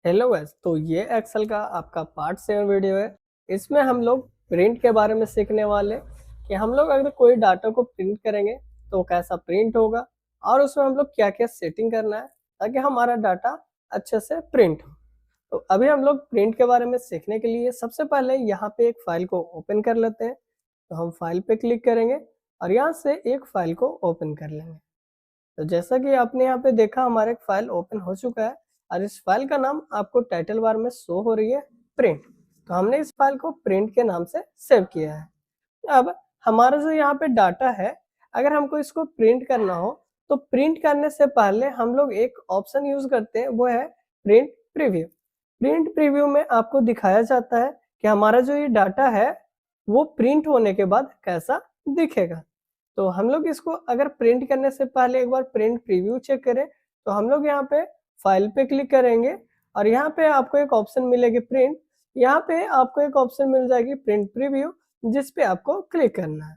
Hello guys, तो ये Excel का आपका पार्ट 7 वीडियो है। इसमें हम लोग प्रिंट के बारे में सीखने वाले कि हम लोग अगर कोई डाटा को प्रिंट करेंगे तो कैसा प्रिंट होगा और उसमें हम लोग क्या-क्या सेटिंग करना है ताकि हमारा डाटा अच्छे से प्रिंट हो। तो अभी हम लोग प्रिंट के बारे में सीखने के लिए सबसे पहले यहाँ पे एक फाइल को ओपन कर लेते हैं। तो हम फाइल पे क्लिक करेंगे और यहाँ से एक फाइल को ओपन कर लेंगे। तो जैसा कि आपने यहाँ पे देखा हमारा एक फाइल ओपन हो चुका है और इस फाइल का नाम आपको टाइटल बार में शो हो रही है प्रिंट। तो हमने इस फाइल को प्रिंट के नाम से सेव किया है। अब हमारा जो यहाँ पे डाटा है, अगर हमको इसको प्रिंट करना हो तो प्रिंट करने से पहले हम लोग एक ऑप्शन यूज करते हैं, वो है प्रिंट प्रीव्यू। प्रिंट प्रीव्यू में आपको दिखाया जाता है कि हमारा जो ये डाटा है वो प्रिंट होने के बाद कैसा दिखेगा। तो हम लोग इसको अगर प्रिंट करने से पहले एक बार प्रिंट प्रीव्यू चेक करें तो हम लोग यहाँ पे फाइल पे क्लिक करेंगे और यहाँ पे आपको एक ऑप्शन मिलेगी प्रिंट। यहाँ पे आपको एक ऑप्शन मिल जाएगी प्रिंट प्रीव्यू, जिस पे आपको क्लिक करना है।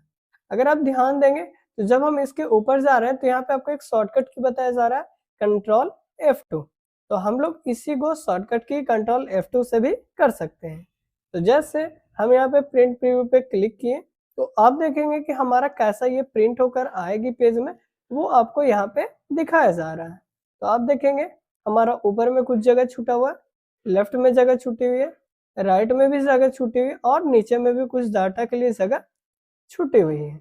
अगर आप ध्यान देंगे तो जब हम इसके ऊपर जा रहे हैं तो यहाँ पे आपको एक शॉर्टकट की बताया जा रहा है कंट्रोल F2। तो हम लोग इसी को शॉर्टकट की कंट्रोल F2 से भी कर सकते हैं। तो जैसे हम यहाँ पे प्रिंट प्रीव्यू पे क्लिक किए तो आप देखेंगे कि हमारा कैसा ये प्रिंट होकर आएगी पेज में, वो आपको यहाँ पे दिखाया जा रहा है। तो आप देखेंगे हमारा ऊपर में कुछ जगह छूटा हुआ है, लेफ्ट में जगह छूटी हुई है, राइट में भी जगह छूटी हुई है और नीचे में भी कुछ डाटा के लिए जगह छूटी हुई है।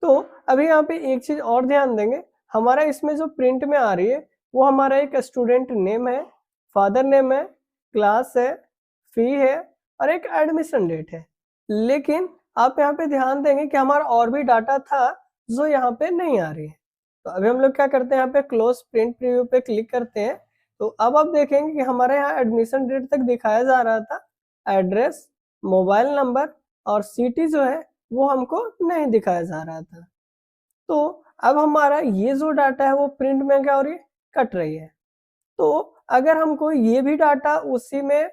तो अभी यहाँ पे एक चीज और ध्यान देंगे, हमारा इसमें जो प्रिंट में आ रही है वो हमारा एक स्टूडेंट नेम है, फादर नेम है, क्लास है, फी है और एक एडमिशन डेट है। लेकिन आप यहाँ पे ध्यान देंगे कि हमारा और भी डाटा था जो यहाँ पे नहीं आ रही है। तो अभी हम लोग क्या करते हैं, यहाँ पे क्लोज प्रिंट प्रीव्यू पे क्लिक करते हैं। तो अब आप देखेंगे कि हमारे यहाँ एडमिशन डेट तक दिखाया जा रहा था, एड्रेस, मोबाइल नंबर और सिटी जो है वो हमको नहीं दिखाया जा रहा था। तो अब हमारा ये जो डाटा है वो प्रिंट में क्या हो रही है, कट रही है। तो अगर हमको ये भी डाटा उसी में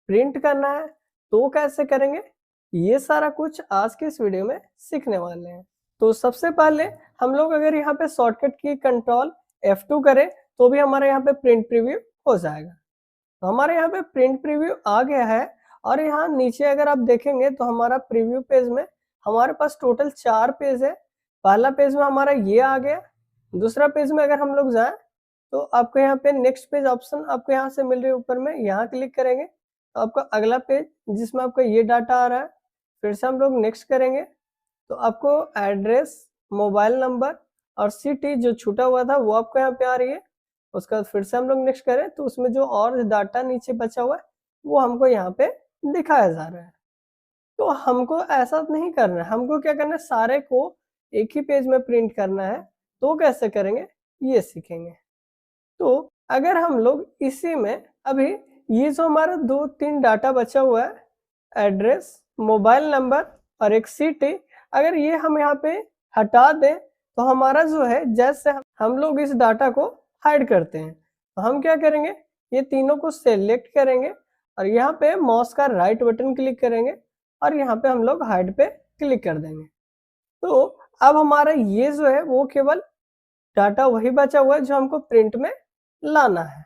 प्रिंट करना है तो कैसे करेंगे, ये सारा कुछ आज के इस वीडियो में सीखने वाले हैं। तो सबसे पहले हम लोग अगर यहाँ पे शॉर्टकट की कंट्रोल F2 करें तो भी हमारे यहाँ पे प्रिंट प्रीव्यू हो जाएगा। तो हमारे यहाँ पे प्रिंट प्रीव्यू आ गया है और यहाँ नीचे अगर आप देखेंगे तो हमारा प्रीव्यू पेज में हमारे पास टोटल 4 पेज है। पहला पेज में हमारा ये आ गया, दूसरा पेज में अगर हम लोग जाएं तो आपको यहाँ पे नेक्स्ट पेज ऑप्शन आपको यहाँ से मिल रही है ऊपर में, यहाँ क्लिक करेंगे तो आपका अगला पेज जिसमें आपका ये डाटा आ रहा है, फिर से हम लोग नेक्स्ट करेंगे तो आपको एड्रेस, मोबाइल नंबर और सिटी जो छूटा हुआ था वो आपको यहाँ पे आ रही है। उसके बाद फिर से हम लोग नेक्स्ट करें तो उसमें जो और डाटा नीचे बचा हुआ है वो हमको यहाँ पे दिखाया जा रहा है। तो हमको ऐसा नहीं करना है, हमको क्या करना है, सारे को एक ही पेज में प्रिंट करना है। तो कैसे करेंगे ये सीखेंगे। तो अगर हम लोग इसी में अभी ये जो हमारा 2-3 डाटा बचा हुआ है, एड्रेस, मोबाइल नंबर और एक सिटी, अगर ये हम यहाँ पे हटा दें तो हमारा जो है, जैसे हम लोग इस डाटा को हाइड करते हैं तो हम क्या करेंगे, ये तीनों को सेलेक्ट करेंगे और यहाँ पे माउस का राइट बटन क्लिक करेंगे और यहाँ पे हम लोग हाइड पे क्लिक कर देंगे। तो अब हमारा ये जो है वो केवल डाटा वही बचा हुआ है जो हमको प्रिंट में लाना है।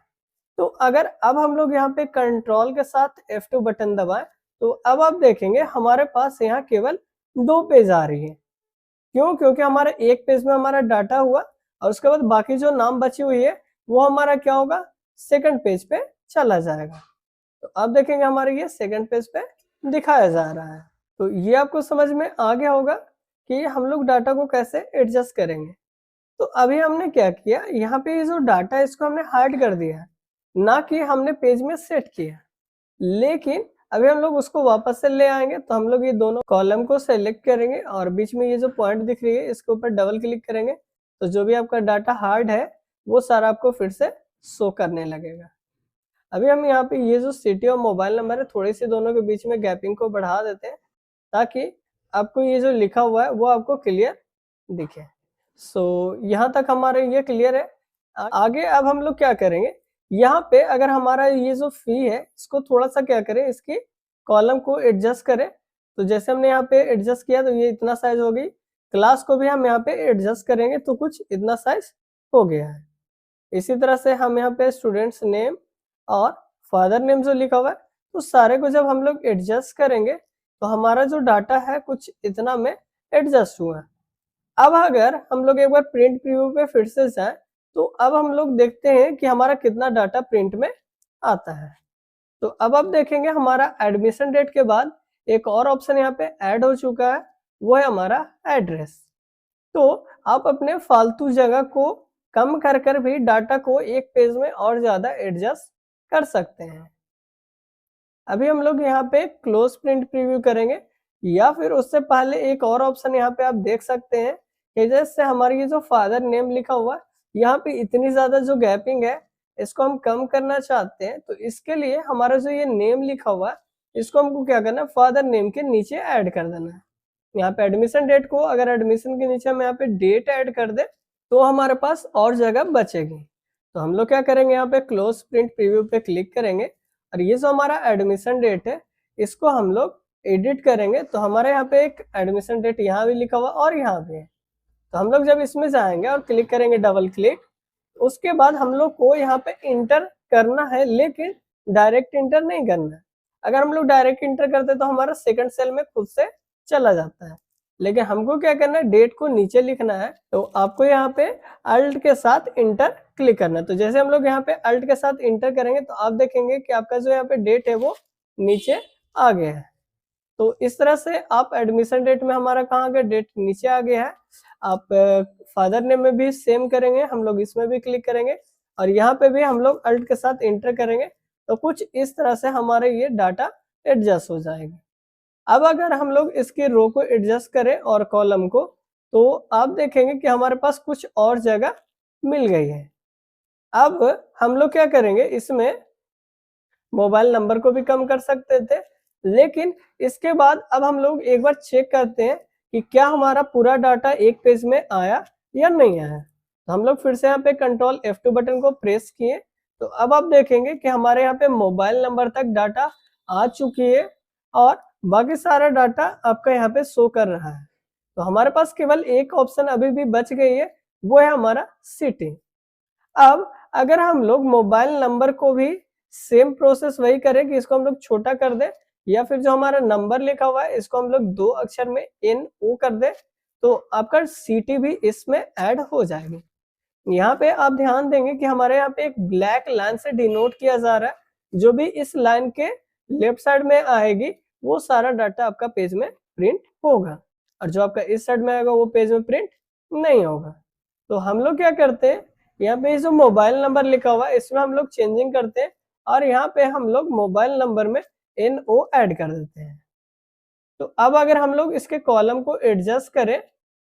तो अगर अब हम लोग यहाँ पे कंट्रोल के साथ F2 बटन दबाएं तो अब आप देखेंगे हमारे पास यहाँ केवल 2 पेज आ रही है। क्यों? क्योंकि हमारा एक पेज में हमारा डाटा हुआ और उसके बाद बाकी जो नाम बची हुई है वो हमारा क्या होगा, सेकंड पेज पे चला जाएगा। तो अब देखेंगे हमारे ये सेकंड पेज पे दिखाया जा रहा है। तो ये आपको समझ में आ गया होगा कि हम लोग डाटा को कैसे एडजस्ट करेंगे। तो अभी हमने क्या किया, यहाँ पे ये जो डाटा है इसको हमने हाइड कर दिया है, ना कि हमने पेज में सेट किया। लेकिन अभी हम लोग उसको वापस से ले आएंगे तो हम लोग ये दोनों कॉलम को सेलेक्ट करेंगे और बीच में ये जो पॉइंट दिख रही है इसके ऊपर डबल क्लिक करेंगे तो जो भी आपका डाटा हार्ड है वो सारा आपको फिर से शो करने लगेगा। अभी हम यहाँ पे ये जो सिटी और मोबाइल नंबर है थोड़ी सी दोनों के बीच में गैपिंग को बढ़ा देते हैं ताकि आपको ये जो लिखा हुआ है वो आपको क्लियर दिखे। यहाँ तक हमारे ये क्लियर है। आगे अब हम लोग क्या करेंगे, यहाँ पे अगर हमारा ये जो फी है इसको थोड़ा सा क्या करें, इसकी कॉलम को एडजस्ट करें। तो जैसे हमने यहाँ पे एडजस्ट किया तो ये इतना साइज हो गई, क्लास को भी हम यहाँ पे एडजस्ट करेंगे तो कुछ इतना साइज हो गया है। इसी तरह से हम यहाँ पे स्टूडेंट्स नेम और फादर नेम जो लिखा हुआ है, तो सारे को जब हम लोग एडजस्ट करेंगे तो हमारा जो डाटा है कुछ इतना में एडजस्ट हुआ है। अब अगर हम लोग एक बार प्रिंट प्रीव्यू पे फिर से जाएं, तो अब हम लोग देखते हैं कि हमारा कितना डाटा प्रिंट में आता है। तो अब आप देखेंगे हमारा एडमिशन डेट के बाद एक और ऑप्शन यहाँ पे ऐड हो चुका है, वो है हमारा एड्रेस। तो आप अपने फालतू जगह को कम कर कर भी डाटा को एक पेज में और ज्यादा एडजस्ट कर सकते हैं। अभी हम लोग यहाँ पे क्लोज प्रिंट प्रीव्यू करेंगे, या फिर उससे पहले एक और ऑप्शन यहाँ पे आप देख सकते हैं कि जैसे हमारी ये जो फादर नेम लिखा हुआ है, यहाँ पे इतनी ज्यादा जो गैपिंग है इसको हम कम करना चाहते हैं। तो इसके लिए हमारा जो ये नेम लिखा हुआ है, इसको हमको क्या करना है, फादर नेम के नीचे ऐड कर देना है। यहाँ पे एडमिशन डेट को अगर एडमिशन के नीचे हम यहाँ पे डेट ऐड कर दे तो हमारे पास और जगह बचेगी। तो हम लोग क्या करेंगे, यहाँ पे क्लोज प्रिंट प्रीव्यू पे क्लिक करेंगे और ये जो हमारा एडमिशन डेट है इसको हम लोग एडिट करेंगे। तो हमारे यहाँ पे एक एडमिशन डेट यहाँ भी लिखा हुआ और यहाँ भी है। तो हम लोग जब इसमें जाएंगे और क्लिक करेंगे डबल क्लिक, उसके बाद हम लोग को यहाँ पे इंटर करना है, लेकिन डायरेक्ट इंटर नहीं करना है। अगर हम लोग डायरेक्ट इंटर करते तो हमारा सेकंड सेल में खुद से चला जाता है, लेकिन हमको क्या करना है, डेट को नीचे लिखना है। तो आपको यहाँ पे अल्ट के साथ इंटर क्लिक करना है। तो जैसे हम लोग यहाँ पे अल्ट के साथ इंटर करेंगे तो आप देखेंगे कि आपका जो यहाँ पे डेट है वो नीचे आ गया है। तो इस तरह से आप एडमिशन डेट में हमारा कहाँ गया, डेट नीचे आ गया है। आप फादर नेम में भी सेम करेंगे, हम लोग इसमें भी क्लिक करेंगे और यहाँ पे भी हम लोग अल्ट के साथ इंटर करेंगे। तो कुछ इस तरह से हमारे ये डाटा एडजस्ट हो जाएगा। अब अगर हम लोग इसके रो को एडजस्ट करें और कॉलम को, तो आप देखेंगे कि हमारे पास कुछ और जगह मिल गई है। अब हम लोग क्या करेंगे, इसमें मोबाइल नंबर को भी कम कर सकते थे, लेकिन इसके बाद अब हम लोग एक बार चेक करते हैं कि क्या हमारा पूरा डाटा एक पेज में आया या नहीं आया। तो हम लोग फिर से यहाँ पे कंट्रोल F2 बटन को प्रेस किए, तो अब आप देखेंगे कि हमारे यहाँ पे मोबाइल नंबर तक डाटा आ चुकी है और बाकी सारा डाटा आपका यहाँ पे शो कर रहा है। तो हमारे पास केवल एक ऑप्शन अभी भी बच गई है, वो है हमारा सिटी। अब अगर हम लोग मोबाइल नंबर को भी सेम प्रोसेस वही करें कि इसको हम लोग छोटा कर दे, या फिर जो हमारा नंबर लिखा हुआ है इसको हम लोग 2 अक्षर में NO कर दे, तो आपका सिटी भी इसमें ऐड हो जाएगी। यहाँ पे आप ध्यान देंगे कि हमारे यहाँ पे एक ब्लैक लाइन से डिनोट किया जा रहा है, जो भी इस लाइन के लेफ्ट साइड में आएगी वो सारा डाटा आपका पेज में प्रिंट होगा, और जो आपका इस साइड में आएगा वो पेज में प्रिंट नहीं होगा। तो हम लोग क्या करते हैं, यहाँ पे जो मोबाइल नंबर लिखा हुआ है इसमें हम लोग चेंजिंग करते हैं और यहाँ पे हम लोग मोबाइल नंबर में NO ऐड कर देते हैं। तो अब अगर हम लोग इसके कॉलम को एडजस्ट करें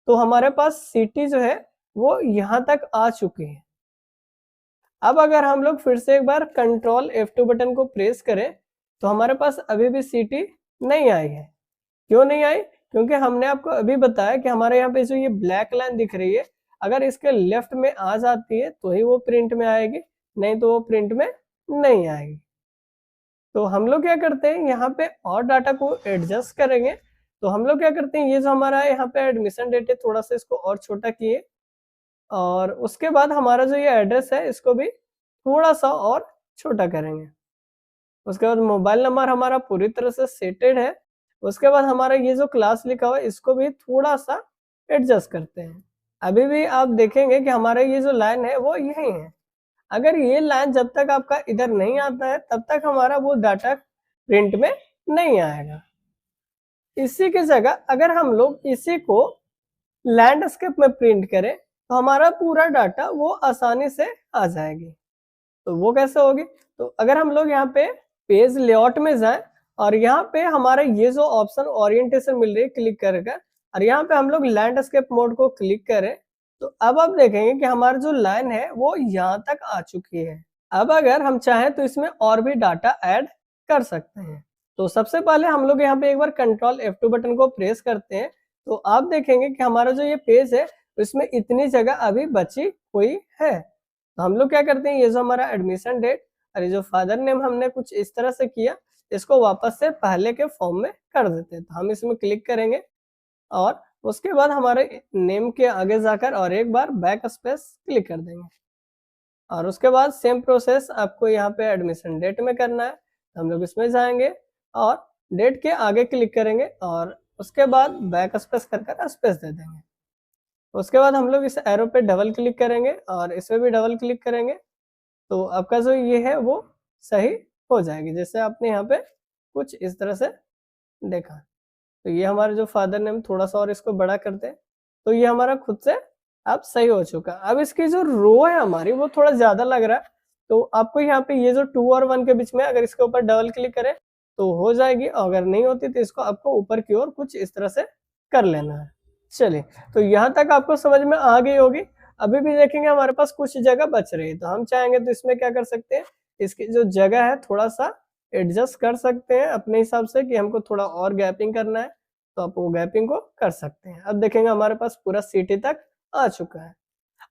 तो हमारे पास सिटी जो है वो यहाँ तक आ चुकी है। अब अगर हम लोग फिर से एक बार कंट्रोल F2 बटन को प्रेस करें तो हमारे पास अभी भी सिटी नहीं आई है। क्यों नहीं आई? क्योंकि हमने आपको अभी बताया कि हमारे यहाँ पे जो ये ब्लैक लाइन दिख रही है, अगर इसके लेफ्ट में आ जाती है तो ही वो प्रिंट में आएगी, नहीं तो वो प्रिंट में नहीं आएगी। तो हम लोग क्या करते हैं, यहाँ पे और डाटा को एडजस्ट करेंगे। तो हम लोग क्या करते हैं, ये जो हमारा यहाँ पे एडमिशन डेट है थोड़ा सा इसको और छोटा किए, और उसके बाद हमारा जो ये एड्रेस है इसको भी थोड़ा सा और छोटा करेंगे। उसके बाद मोबाइल नंबर हमारा पूरी तरह से सेटेड है। उसके बाद हमारा ये जो क्लास लिखा हुआ है इसको भी थोड़ा सा एडजस्ट करते हैं। अभी भी आप देखेंगे कि हमारा ये जो लाइन है वो यही है। अगर ये लाइन जब तक आपका इधर नहीं आता है तब तक हमारा वो डाटा प्रिंट में नहीं आएगा। इसी की जगह अगर हम लोग इसी को लैंडस्केप में प्रिंट करें तो हमारा पूरा डाटा वो आसानी से आ जाएगी। तो वो कैसे होगी, तो अगर हम लोग यहाँ पे पेज लेआउट में जाएं और यहाँ पे हमारा ये जो ऑप्शन ओरिएंटेशन मिल रही है क्लिक करके, और यहाँ पे हम लोग लैंडस्केप मोड को क्लिक करें तो अब आप देखेंगे कि हमारा जो लाइन है वो यहाँ तक आ चुकी है। अब अगर हम चाहें तो इसमें और भी डाटा ऐड कर सकते हैं। तो सबसे पहले हम लोग यहाँ पे एक बार कंट्रोल F2 बटन को प्रेस करते हैं, तो आप देखेंगे कि हमारा जो ये पेज है उसमें इतनी जगह अभी बची हुई है। तो हम लोग क्या करते हैं, ये जो हमारा एडमिशन डेट और ये जो फादर नेम हमने कुछ इस तरह से किया, इसको वापस से पहले के फॉर्म में कर देते हैं। तो हम इसमें क्लिक करेंगे और उसके बाद हमारे नेम के आगे जाकर और एक बार बैक स्पेस क्लिक कर देंगे और उसके बाद सेम प्रोसेस आपको यहाँ पे एडमिशन डेट में करना है। हम लोग इसमें जाएंगे और डेट के आगे क्लिक करेंगे और उसके बाद बैक स्पेस कर स्पेस दे देंगे। उसके बाद हम लोग इस एरो पे डबल क्लिक करेंगे और इसमें भी डबल क्लिक करेंगे, तो आपका जो ये है वो सही हो जाएगी। जैसे आपने यहाँ पे कुछ इस तरह से देखा, तो ये हमारा जो फादर नेम, थोड़ा सा और इसको बड़ा करते हैं, तो ये हमारा खुद से अब सही हो चुका। अब इसकी जो रो है हमारी वो थोड़ा ज्यादा लग रहा है, तो आपको यहाँ पे ये जो 2 और 1 के बीच में अगर इसके ऊपर डबल क्लिक करें तो हो जाएगी, अगर नहीं होती तो इसको आपको ऊपर की ओर कुछ इस तरह से कर लेना है। चलिए, तो यहाँ तक आपको समझ में आ गई होगी। अभी भी देखेंगे हमारे पास कुछ जगह बच रही है, तो हम चाहेंगे तो इसमें क्या कर सकते हैं, इसकी जो जगह है थोड़ा सा एडजस्ट कर सकते हैं अपने हिसाब से कि हमको थोड़ा और गैपिंग करना है, तो आप वो गैपिंग को कर सकते हैं। अब देखेंगे हमारे पास पूरा सिटी तक आ चुका है।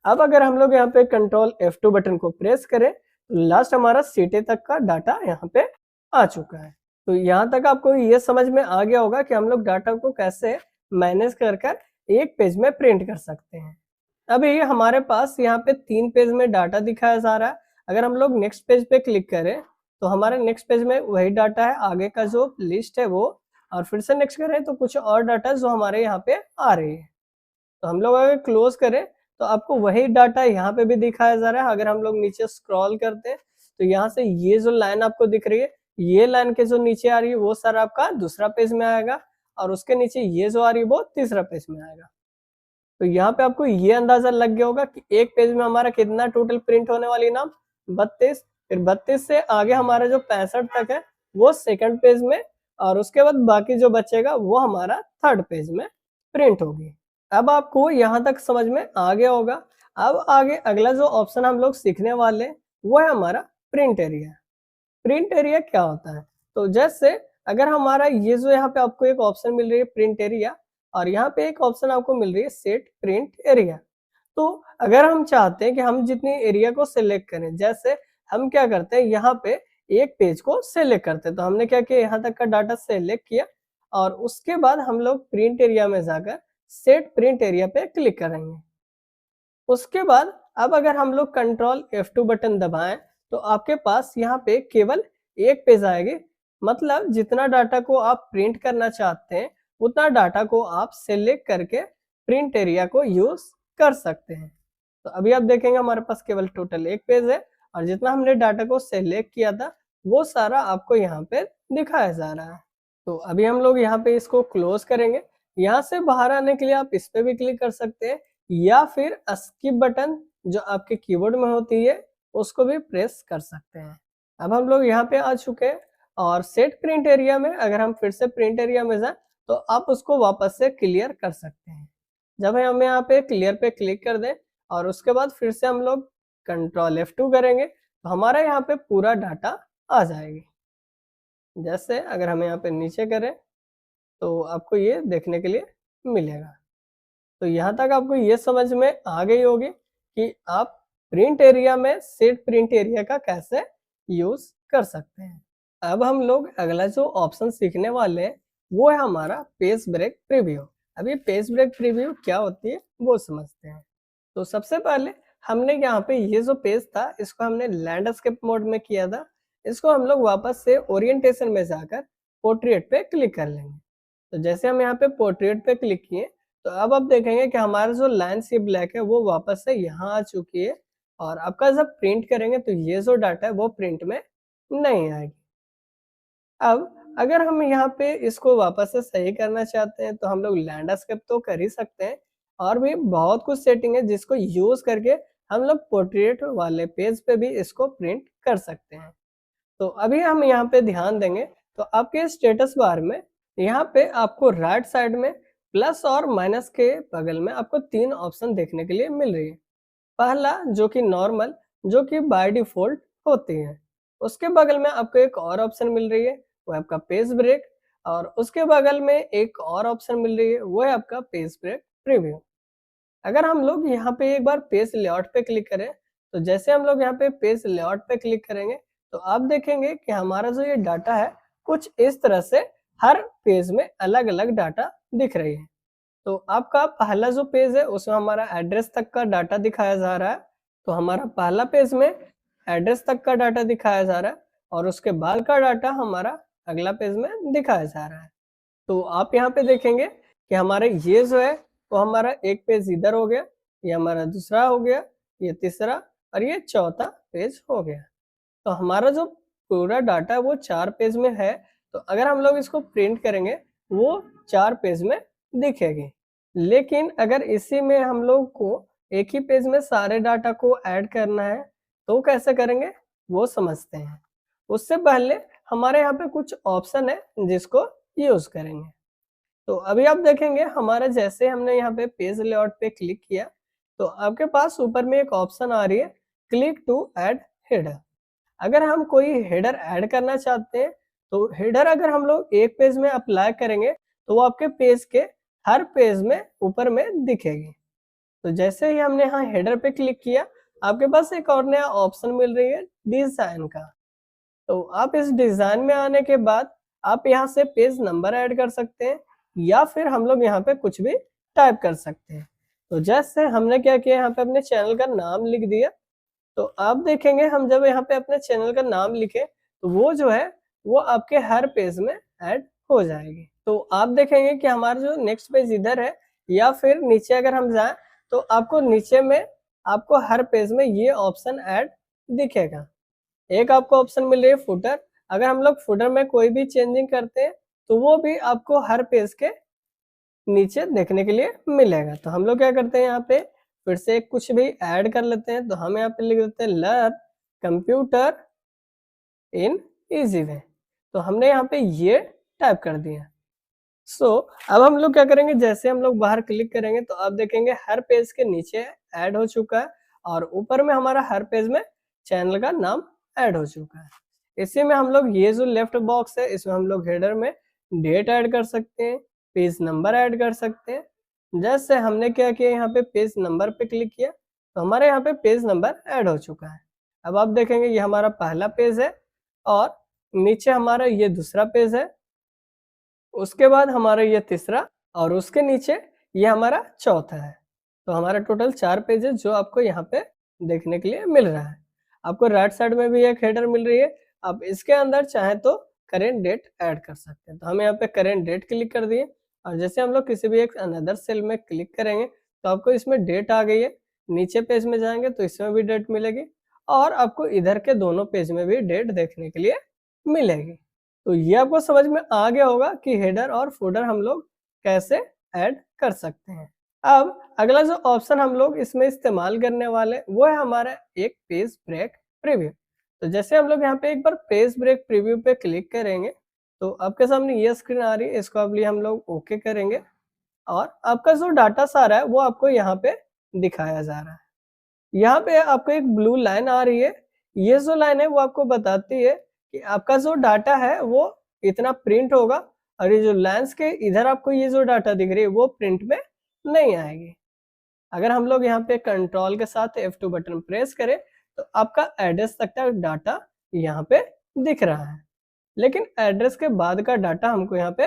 अब अगर हम लोग यहाँ पे कंट्रोल F2 बटन को प्रेस करें तो लास्ट हमारा सिटी तक का डाटा यहाँ पे आ चुका है। तो यहाँ तक आपको ये समझ में आ गया होगा कि हम लोग डाटा को कैसे मैनेज कर एक पेज में प्रिंट कर सकते हैं। अभी हमारे पास यहाँ पे 3 पेज में डाटा दिखाया जा रहा है। अगर हम लोग नेक्स्ट पेज पे क्लिक करें तो हमारे नेक्स्ट पेज में वही डाटा है, आगे का जो लिस्ट है वो, और फिर से नेक्स्ट करें तो कुछ और डाटा जो हमारे यहाँ पे आ रही है। तो हम लोग अगर क्लोज करें तो आपको वही डाटा यहाँ पे भी दिखाया जा रहा है। अगर हम लोग नीचे स्क्रॉल करते हैं तो यहाँ से ये जो लाइन आपको दिख रही है, ये लाइन के जो नीचे आ रही है वो सर आपका दूसरा पेज में आएगा, और उसके नीचे ये जो आ रही है वो तीसरा पेज में आएगा। तो यहाँ पे आपको ये अंदाजा लग गया होगा कि एक पेज में हमारा कितना टोटल प्रिंट होने वाली नाम 32, फिर 32 से आगे हमारा जो 65 तक है वो सेकंड पेज में, और उसके बाद बाकी जो बचेगा वो हमारा थर्ड पेज में प्रिंट होगी। अब आपको यहाँ तक समझ में आ गया होगा। अब आगे अगला जो ऑप्शन हम लोग सीखने वाले वो है हमारा प्रिंट एरिया। प्रिंट एरिया क्या होता है, तो जैसे अगर हमारा ये जो यहाँ पे आपको एक ऑप्शन मिल रही है प्रिंट एरिया, और यहाँ पे एक ऑप्शन आपको मिल रही है सेट प्रिंट एरिया। तो अगर हम चाहते हैं कि हम जितनी एरिया को सिलेक्ट करें, जैसे हम क्या करते हैं यहाँ पे एक पेज को सिलेक्ट करते हैं, तो हमने क्या किया, यहाँ तक का डाटा सिलेक्ट किया और उसके बाद हम लोग प्रिंट एरिया में जाकर सेट प्रिंट एरिया पे क्लिक करेंगे। उसके बाद अब अगर हम लोग कंट्रोल F2 बटन दबाएं तो आपके पास यहाँ पे केवल एक पेज आएगी, मतलब जितना डाटा को आप प्रिंट करना चाहते हैं उतना डाटा को आप सिलेक्ट करके प्रिंट एरिया को यूज कर सकते हैं। तो अभी आप देखेंगे हमारे पास केवल टोटल एक पेज है, और जितना हमने डाटा को सिलेक्ट किया था वो सारा आपको यहाँ पे दिखाया जा रहा है। तो अभी हम लोग यहाँ पे इसको क्लोज करेंगे। यहाँ से बाहर आने के लिए आप इस पे भी क्लिक कर सकते हैं, या फिर स्किप बटन जो आपके कीबोर्ड में होती है उसको भी प्रेस कर सकते हैं। अब हम लोग यहाँ पे आ चुके हैं, और सेट प्रिंट एरिया में अगर हम फिर से प्रिंट एरिया में जाए तो आप उसको वापस से क्लियर कर सकते हैं। जब हम यहाँ पे क्लियर पे क्लिक कर दें और उसके बाद फिर से हम लोग कंट्रोल F2 करेंगे तो हमारा यहाँ पे पूरा डाटा आ जाएगी। जैसे अगर हम यहाँ पे नीचे करें तो आपको ये देखने के लिए मिलेगा। तो यहाँ तक आपको ये समझ में आ गई होगी कि आप प्रिंट एरिया में सेट प्रिंट एरिया का कैसे यूज कर सकते हैं। अब हम लोग अगला जो ऑप्शन सीखने वाले हैं वो है हमारा पेज ब्रेक प्रीव्यू। अभी पेज ब्रेक प्रीव्यू क्या होती है वो समझते हैं। तो सबसे पहले हमने यहाँ पे ये जो पेज था इसको हमने लैंडस्केप मोड में किया था, इसको हम लोग वापस से ओरिएंटेशन में जाकर पोर्ट्रेट पे क्लिक कर लेंगे। तो जैसे हम यहाँ पे पोर्ट्रेट पे क्लिक किए तो अब आप देखेंगे कि हमारा जो लाइन सी ब्लैक है वो वापस से यहाँ आ चुकी है, और आपका जब प्रिंट करेंगे तो ये जो डाटा है वो प्रिंट में नहीं आएगी। अब अगर हम यहाँ पे इसको वापस से सही करना चाहते हैं तो हम लोग लैंडस्केप तो कर ही सकते हैं, और भी बहुत कुछ सेटिंग है जिसको यूज करके हम लोग पोर्ट्रेट वाले पेज पे भी इसको प्रिंट कर सकते हैं। तो अभी हम यहाँ पे ध्यान देंगे तो आपके स्टेटस बार में यहाँ पे आपको राइट साइड में प्लस और माइनस के बगल में आपको 3 ऑप्शन देखने के लिए मिल रही है। पहला जो कि नॉर्मल, जो कि बाय डिफॉल्ट होती है। उसके बगल में आपको एक और ऑप्शन मिल रही है वो है आपका पेज ब्रेक, और उसके बगल में एक और ऑप्शन मिल रही है वो है आपका पेज ब्रेक प्रीव्यू। अगर हम लोग यहाँ पे एक बार पेज लेआउट पे क्लिक करें तो जैसे हम लोग यहाँ पे पेज लेआउट पे क्लिक करेंगे तो आप देखेंगे कि हमारा जो ये डाटा है कुछ इस तरह से हर पेज में अलग अलग डाटा दिख रही है। तो आपका पहला जो पेज है उसमें हमारा एड्रेस तक का डाटा दिखाया जा रहा है, तो हमारा पहला पेज में एड्रेस तक का डाटा दिखाया जा रहा है और उसके बाद का डाटा हमारा अगला पेज में दिखाया जा रहा है। तो आप यहाँ पे देखेंगे कि हमारा ये जो है वो हमारा एक पेज इधर हो गया, ये हमारा दूसरा हो गया, ये तीसरा और ये चौथा पेज हो गया। तो हमारा जो पूरा डाटा है वो 4 पेज में है, तो अगर हम लोग इसको प्रिंट करेंगे वो 4 पेज में दिखेगी। लेकिन अगर इसी में हम लोग को एक ही पेज में सारे डाटा को ऐड करना है तो कैसे करेंगे वो समझते हैं। उससे पहले हमारे यहाँ पे कुछ ऑप्शन है जिसको यूज करेंगे। तो अभी आप देखेंगे हमारा जैसे हमने यहाँ पे पेज लेआउट पे क्लिक किया तो आपके पास ऊपर में एक ऑप्शन आ रही है क्लिक टू ऐड हेडर। अगर हम कोई हेडर ऐड करना चाहते हैं तो हेडर अगर हम लोग एक पेज में अप्लाई करेंगे तो वो आपके पेज के हर पेज में ऊपर में दिखेगी। तो जैसे ही हमने यहाँ हेडर पे क्लिक किया आपके पास एक और नया ऑप्शन मिल रही है डिजाइन का। तो आप इस डिजाइन में आने के बाद आप यहाँ से पेज नंबर ऐड कर सकते हैं या फिर हम लोग यहाँ पे कुछ भी टाइप कर सकते हैं। तो जैसे हमने क्या किया यहाँ पे अपने चैनल का नाम लिख दिया। तो आप देखेंगे हम जब यहाँ पे अपने चैनल का नाम लिखे तो वो जो है वो आपके हर पेज में ऐड हो जाएगी। तो आप देखेंगे कि हमारा जो नेक्स्ट पेज इधर है या फिर नीचे अगर हम जाएं तो आपको नीचे में आपको हर पेज में ये ऑप्शन ऐड दिखेगा। एक आपको ऑप्शन मिल रही है फुटर। अगर हम लोग फुटर में कोई भी चेंजिंग करते हैं तो वो भी आपको हर पेज के नीचे देखने के लिए मिलेगा। तो हम लोग क्या करते हैं यहाँ पे फिर से कुछ भी ऐड कर लेते हैं। तो हम यहाँ पे लिख देते हैं learn computer in easy way. तो हमने यहाँ पे ये टाइप कर दिया। अब हम लोग क्या करेंगे जैसे हम लोग बाहर क्लिक करेंगे तो आप देखेंगे हर पेज के नीचे ऐड हो चुका है और ऊपर में हमारा हर पेज में चैनल का नाम ऐड हो चुका है। इसी में हम लोग ये जो लेफ्ट बॉक्स है इसमें हम लोग हेडर में डेट ऐड कर सकते हैं, पेज नंबर ऐड कर सकते हैं। जैसे हमने क्या किया यहाँ पे पेज नंबर पे क्लिक किया तो हमारे यहाँ पे पेज नंबर ऐड हो चुका है। अब आप देखेंगे ये हमारा पहला पेज है और नीचे हमारा ये दूसरा पेज है, उसके बाद हमारा ये तीसरा और उसके नीचे ये हमारा चौथा है। तो हमारा टोटल 4 पेज है जो आपको यहाँ पे देखने के लिए मिल रहा है। आपको राइट साइड में भी एक हेडर मिल रही है। आप इसके अंदर चाहे तो करेंट डेट ऐड कर सकते हैं। तो हम यहाँ पे करेंट डेट क्लिक कर दिए और जैसे हम लोग किसी भी एक अनदर सेल में क्लिक करेंगे तो आपको इसमें डेट आ गई है। नीचे पेज में जाएंगे तो इसमें भी डेट मिलेगी और आपको इधर के दोनों पेज में भी डेट देखने के लिए मिलेगी। तो ये आपको समझ में आ गया होगा कि हेडर और फुटर हम लोग कैसे ऐड कर सकते हैं। अब अगला जो ऑप्शन हम लोग इसमें इस्तेमाल करने वाले वो है हमारा एक पेज ब्रेक प्रीव्यू। तो जैसे हम लोग यहाँ पे एक बार पेज ब्रेक प्रीव्यू पे क्लिक करेंगे तो आपके सामने ये स्क्रीन आ रही है। इसको अब हम लोग ओके करेंगे और आपका जो डाटा सारा है वो आपको यहाँ पे दिखाया जा रहा है। यहाँ पे आपको एक ब्लू लाइन आ रही है। ये जो लाइन है वो आपको बताती है कि आपका जो डाटा है वो इतना प्रिंट होगा और ये जो लाइन्स के इधर आपको ये जो डाटा दिख रही है वो प्रिंट में नहीं आएगी। अगर हम लोग यहाँ पे कंट्रोल के साथ F2 बटन प्रेस करें तो आपका एड्रेस तक का डाटा यहाँ पे दिख रहा है, लेकिन एड्रेस के बाद का डाटा हमको यहाँ पे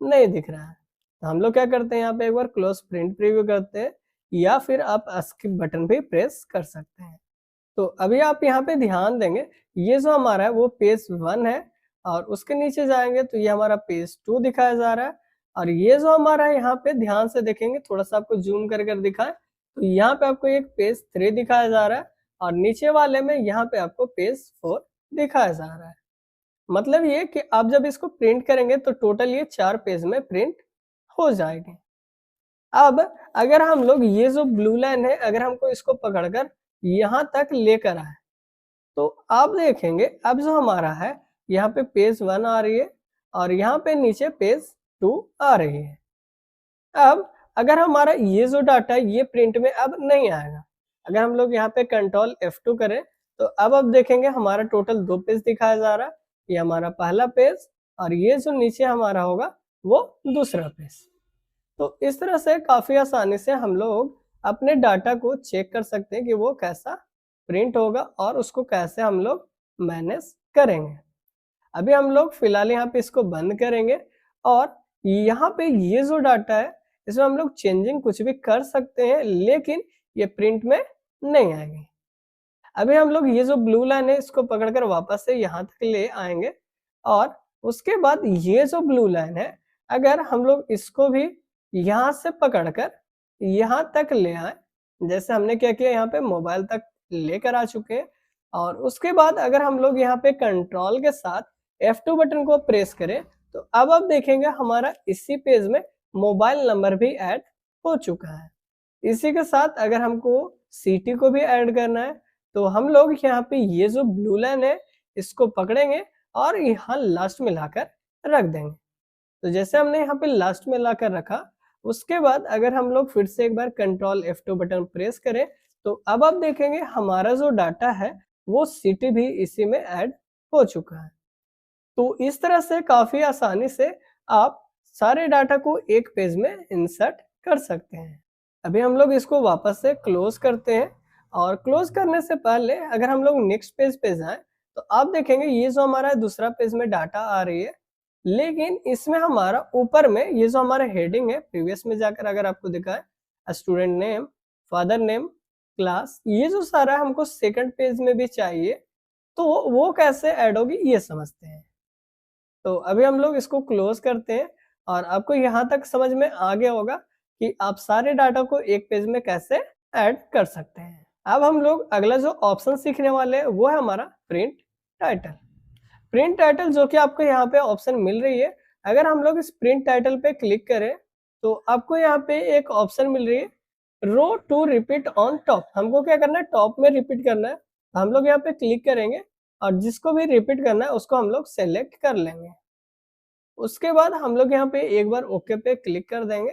नहीं दिख रहा है। तो हम लोग क्या करते हैं यहाँ पे एक बार क्लोज प्रिंट प्रीव्यू करते हैं या फिर आप स्किप बटन भी प्रेस कर सकते हैं। तो अभी आप यहाँ पे ध्यान देंगे ये जो हमारा है वो पेज 1 है और उसके नीचे जाएंगे तो ये हमारा पेज 2 दिखाया जा रहा है और ये जो हमारा यहाँ पे ध्यान से देखेंगे थोड़ा सा आपको जूम कर कर दिखाएं तो यहाँ पे आपको एक पेज 3 दिखाया जा रहा है और नीचे वाले में यहाँ पे आपको पेज 4 दिखाया जा रहा है। मतलब ये कि आप जब इसको प्रिंट करेंगे तो टोटल ये 4 पेज में प्रिंट हो जाएंगे। अब अगर हम लोग ये जो ब्लू लाइन है अगर हमको इसको पकड़कर यहाँ तक लेकर आए तो आप देखेंगे अब जो हमारा है यहाँ पे पेज 1 आ रही है और यहाँ पे नीचे पेज 2 आ रही है। अब अगर हमारा ये जो डाटा है ये प्रिंट में अब नहीं आएगा। अगर हम लोग यहाँ पे कंट्रोल F2 करें तो अब आप देखेंगे हमारा टोटल 2 पेज दिखाया जा रहा है। ये हमारा पहला पेज और ये जो नीचे हमारा होगा वो दूसरा पेज। तो इस तरह से काफी आसानी से हम लोग अपने डाटा को चेक कर सकते हैं कि वो कैसा प्रिंट होगा और उसको कैसे हम लोग मैनेज करेंगे। अभी हम लोग फिलहाल यहाँ पे इसको बंद करेंगे और यहाँ पे ये जो डाटा है इसमें हम लोग चेंजिंग कुछ भी कर सकते हैं लेकिन ये प्रिंट में नहीं आएगी। अभी हम लोग ये जो ब्लू लाइन है इसको पकड़कर वापस से यहाँ तक ले आएंगे और उसके बाद ये जो ब्लू लाइन है अगर हम लोग इसको भी यहाँ से पकड़कर यहाँ तक ले आए, जैसे हमने क्या किया यहाँ पे मोबाइल तक लेकर आ चुके हैं, और उसके बाद अगर हम लोग यहाँ पे कंट्रोल के साथ F2 बटन को प्रेस करें तो अब आप देखेंगे हमारा इसी पेज में मोबाइल नंबर भी ऐड हो चुका है। इसी के साथ अगर हमको सिटी को भी ऐड करना है तो हम लोग यहाँ पे ये जो ब्लू लाइन है इसको पकड़ेंगे और यहाँ लास्ट में लाकर रख देंगे। तो जैसे हमने यहाँ पे लास्ट में लाकर रखा, उसके बाद अगर हम लोग फिर से एक बार कंट्रोल F2 बटन प्रेस करें तो अब आप देखेंगे हमारा जो डाटा है वो सिटी भी इसी में ऐड हो चुका है। तो इस तरह से काफी आसानी से आप सारे डाटा को एक पेज में इंसर्ट कर सकते हैं। अभी हम लोग इसको वापस से क्लोज करते हैं और क्लोज करने से पहले अगर हम लोग नेक्स्ट पेज पे जाएं तो आप देखेंगे ये जो हमारा दूसरा पेज में डाटा आ रही है, लेकिन इसमें हमारा ऊपर में ये जो हमारा हेडिंग है प्रीवियस में जाकर अगर आपको दिखा है student name, father name, class, ये जो सारा हमको सेकंड पेज में भी चाहिए, तो वो कैसे ऐड होगी ये समझते हैं। तो अभी हम लोग इसको क्लोज करते हैं और आपको यहाँ तक समझ में आ गया होगा कि आप सारे डाटा को एक पेज में कैसे ऐड कर सकते हैं। अब हम लोग अगला जो ऑप्शन सीखने वाले हैं वो है हमारा प्रिंट टाइटल। प्रिंट टाइटल जो कि आपको यहाँ पे ऑप्शन मिल रही है, अगर हम लोग इस प्रिंट टाइटल पे क्लिक करें तो आपको यहाँ पे एक ऑप्शन मिल रही है रो टू रिपीट ऑन टॉप। हमको क्या करना है, टॉप में रिपीट करना है। हम लोग यहाँ पे क्लिक करेंगे और जिसको भी रिपीट करना है उसको हम लोग सेलेक्ट कर लेंगे। उसके बाद हम लोग यहाँ पे एक बार ओके पे क्लिक कर देंगे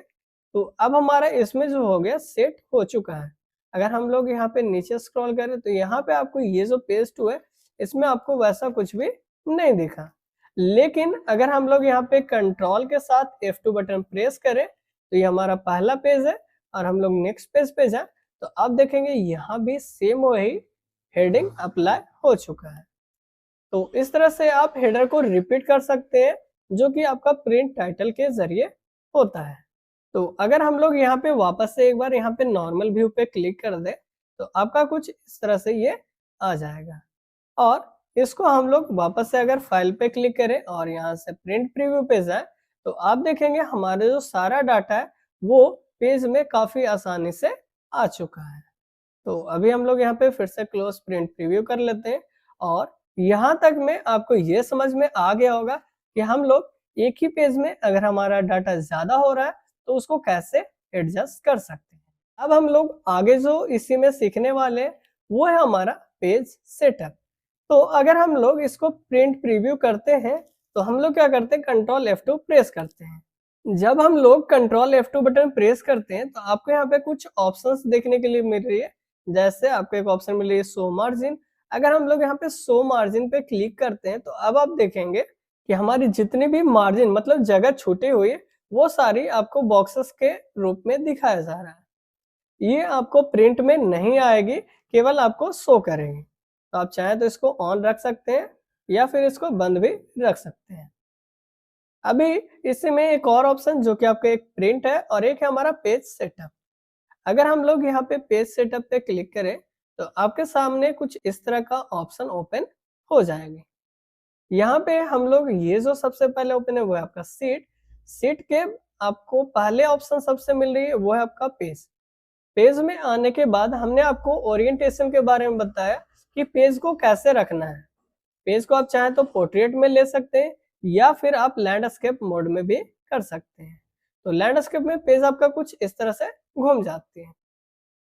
तो अब हमारा इसमें जो हो गया सेट हो चुका है। अगर हम लोग यहाँ पे नीचे स्क्रॉल करें तो यहाँ पे आपको ये जो पेज 2 है इसमें आपको वैसा कुछ भी नहीं दिखा, लेकिन अगर हम लोग यहाँ पे कंट्रोल के साथ F2 बटन प्रेस करें तो ये हमारा पहला पेज है और हम लोग नेक्स्ट पेज पे जाए तो आप देखेंगे यहाँ भी सेम वही हेडिंग अप्लाई हो चुका है। तो इस तरह से आप हेडर को रिपीट कर सकते हैं जो कि आपका प्रिंट टाइटल के जरिए होता है। तो अगर हम लोग यहाँ पे वापस से एक बार यहाँ पे नॉर्मल व्यू पे क्लिक कर दे तो आपका कुछ इस तरह से ये आ जाएगा, और इसको हम लोग वापस से अगर फाइल पे क्लिक करें और यहाँ से प्रिंट प्रीव्यू पे जाए तो आप देखेंगे हमारे जो सारा डाटा है वो पेज में काफी आसानी से आ चुका है। तो अभी हम लोग यहाँ पे फिर से क्लोज प्रिंट प्रीव्यू कर लेते हैं और यहाँ तक में आपको ये समझ में आ गया होगा कि हम लोग एक ही पेज में अगर हमारा डाटा ज्यादा हो रहा है तो उसको कैसे एडजस्ट कर सकते हैं। अब हम लोग आगे जो इसी में सीखने वाले हैं वो है हमारा पेज सेटअप। तो अगर हम लोग इसको प्रिंट प्रीव्यू करते हैं तो हम लोग क्या करते हैं, कंट्रोल F2 प्रेस करते हैं। जब हम लोग कंट्रोल F2 बटन प्रेस करते हैं तो आपको यहाँ पे कुछ ऑप्शंस देखने के लिए मिल रही है। जैसे आपको एक ऑप्शन मिल रही है शो मार्जिन। अगर हम लोग यहाँ पे शो मार्जिन पे क्लिक करते हैं तो अब आप देखेंगे कि हमारी जितनी भी मार्जिन मतलब जगह छूटी हुई है वो सारी आपको बॉक्सेस के रूप में दिखाया जा रहा है। ये आपको प्रिंट में नहीं आएगी, केवल आपको शो करेंगे। तो आप चाहें तो इसको ऑन रख सकते हैं या फिर इसको बंद भी रख सकते हैं। अभी इसमें एक और ऑप्शन जो कि आपका एक प्रिंट है और एक है हमारा पेज सेटअप। अगर हम लोग यहाँ पे पेज सेटअप पे क्लिक करें तो आपके सामने कुछ इस तरह का ऑप्शन ओपन हो जाएंगे। यहाँ पे हम लोग ये जो सबसे पहले ओपन है वो है आपका सीट। सीट के आपको पहले ऑप्शन सबसे मिल रही है वो है आपका पेज। पेज में आने के बाद हमने आपको ओरिएंटेशन के बारे में बताया कि पेज को कैसे रखना है। पेज को आप चाहें तो पोर्ट्रेट में ले सकते हैं या फिर आप लैंडस्केप मोड में भी कर सकते हैं। तो लैंडस्केप में पेज आपका कुछ इस तरह से घूम जाती है।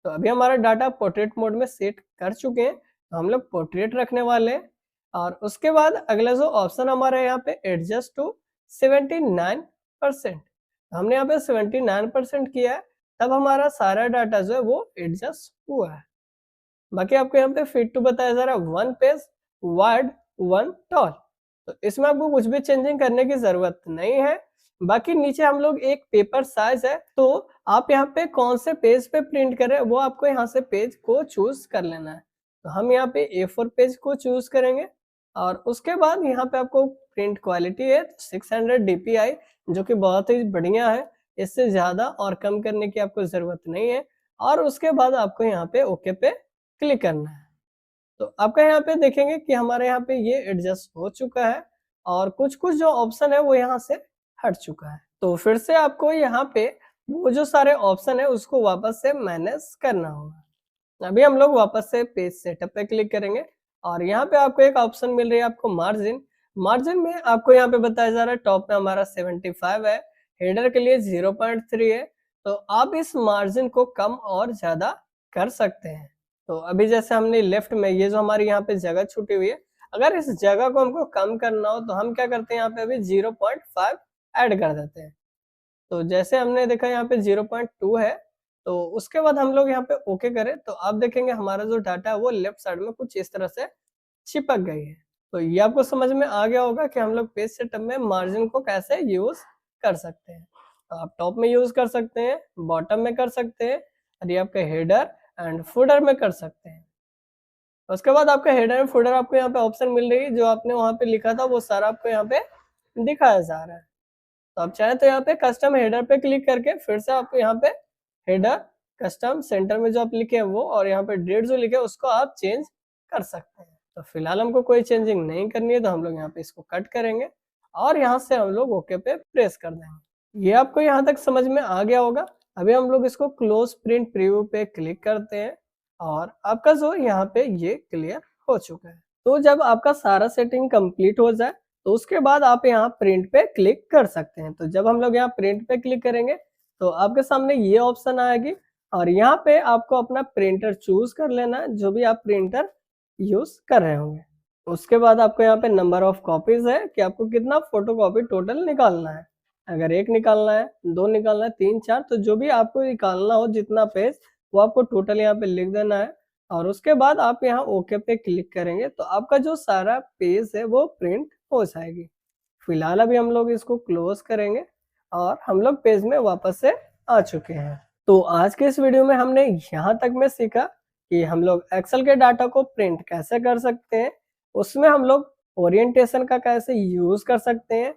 तो अभी हमारा डाटा पोर्ट्रेट मोड में सेट कर चुके हैं तो हम लोग पोर्ट्रेट रखने वाले हैं, और उसके बाद अगला जो ऑप्शन हमारा यहाँ पे एडजस्ट टू 79%, हमने यहाँ पे 79% किया है, तब हमारा सारा डाटा जो है वो एडजस्ट हुआ है। बाकी आपको यहाँ पे फिट टू बताया जा रहा है 1 पेज वाइड 1 टॉल। तो इसमें आपको कुछ भी चेंजिंग करने की जरूरत नहीं है। बाकी नीचे हम लोग एक पेपर साइज है, तो आप यहाँ पे कौन से पेज पे प्रिंट करें वो आपको यहाँ से पेज को चूज कर लेना है। तो हम यहाँ पे A4 पेज को चूज करेंगे और उसके बाद यहाँ पे आपको प्रिंट क्वालिटी है 600 DPI जो कि बहुत ही बढ़िया है। इससे ज्यादा और कम करने की आपको जरूरत नहीं है, और उसके बाद आपको यहाँ पे ओके पे क्लिक करना है। तो आपका यहाँ पे देखेंगे कि हमारे यहाँ पे ये एडजस्ट हो चुका है और कुछ-कुछ जो ऑप्शन है वो यहाँ से हट चुका है। तो फिर से आपको यहाँ पे वो जो सारे ऑप्शन है उसको वापस से मैनेज करना होगा। अभी हम लोग वापस से पेज सेटअप पे क्लिक करेंगे और यहाँ पे आपको एक ऑप्शन मिल रही है आपको मार्जिन। मार्जिन में आपको यहाँ पे बताया जा रहा है टॉप में हमारा 75 है, हेडर के लिए 0.3 है। तो आप इस मार्जिन को कम और ज्यादा कर सकते हैं। तो अभी जैसे हमने लेफ्ट में ये जो हमारी यहाँ पे जगह छूटी हुई है, अगर इस जगह को हमको कम करना हो तो हम क्या करते हैं, यहाँ पे अभी 0.5 ऐड कर देते हैं। तो जैसे हमने देखा यहाँ पे 0.2 है, तो उसके बाद हम लोग यहाँ पे ओके करें तो आप देखेंगे हमारा जो डाटा है वो लेफ्ट साइड में कुछ इस तरह से चिपक गई है। तो ये आपको समझ में आ गया होगा कि हम लोग पेज सेटअप में मार्जिन को कैसे यूज कर सकते हैं। तो आप टॉप में यूज कर सकते हैं, बॉटम में कर सकते हैं और ये आपके हेडर एंड फुटर में कर सकते हैं। उसके बाद आपका हेडर एंड फुटर आपको यहाँ पे ऑप्शन मिल रही है, जो आपने वहां पे लिखा था वो सारा आपको यहाँ पे दिखाया जा रहा है। तो आप चाहे तो यहाँ पे कस्टम हेडर पे क्लिक करके फिर से आपको यहाँ पे हेडर कस्टम सेंटर में जो आप लिखे हैं वो और यहाँ पे डेट जो लिखे है उसको आप चेंज कर सकते हैं। तो फिलहाल हमको कोई चेंजिंग नहीं करनी है तो हम लोग यहाँ पे इसको कट करेंगे और यहाँ से हम लोग ओके पे प्रेस कर देंगे। ये आपको यहाँ तक समझ में आ गया होगा। अभी हम लोग इसको क्लोज प्रिंट प्रीव्यू पे क्लिक करते हैं और आपका जो यहाँ पे ये क्लियर हो चुका है। तो जब आपका सारा सेटिंग कंप्लीट हो जाए तो उसके बाद आप यहाँ प्रिंट पे क्लिक कर सकते हैं। तो जब हम लोग यहाँ प्रिंट पे क्लिक करेंगे तो आपके सामने ये ऑप्शन आएगी और यहाँ पे आपको अपना प्रिंटर चूज कर लेना है, जो भी आप प्रिंटर यूज कर रहे होंगे। उसके बाद आपको यहाँ पे नंबर ऑफ कॉपीज है कि आपको कितना फोटोकॉपी टोटल निकालना है। अगर 1 निकालना है, 2 निकालना है, 3, 4, तो जो भी आपको निकालना हो जितना पेज वो आपको टोटल यहाँ पे लिख देना है और उसके बाद आप यहाँ ओके पे क्लिक करेंगे तो आपका जो सारा पेज है वो प्रिंट हो जाएगी। फिलहाल अभी हम लोग इसको क्लोज करेंगे और हम लोग पेज में वापस से आ चुके हैं। तो आज के इस वीडियो में हमने यहाँ तक में सीखा कि हम लोग एक्सेल के डाटा को प्रिंट कैसे कर सकते हैं, उसमें हम लोग ओरिएंटेशन का कैसे यूज कर सकते हैं,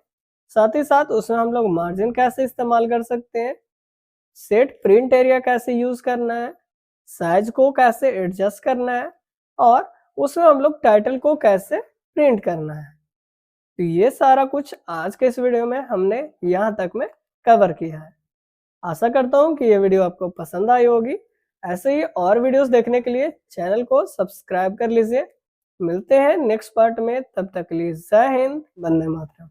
साथ ही साथ उसमें हम लोग मार्जिन कैसे इस्तेमाल कर सकते हैं, सेट प्रिंट एरिया कैसे यूज करना है, साइज को कैसे एडजस्ट करना है और उसमें हम लोग टाइटल को कैसे प्रिंट करना है। तो ये सारा कुछ आज के इस वीडियो में हमने यहाँ तक में कवर किया है। आशा करता हूँ कि ये वीडियो आपको पसंद आई होगी। ऐसे ही और वीडियोस देखने के लिए चैनल को सब्सक्राइब कर लीजिए। मिलते हैं नेक्स्ट पार्ट में, तब तक के लिए जय हिंद, वंदे मातरम।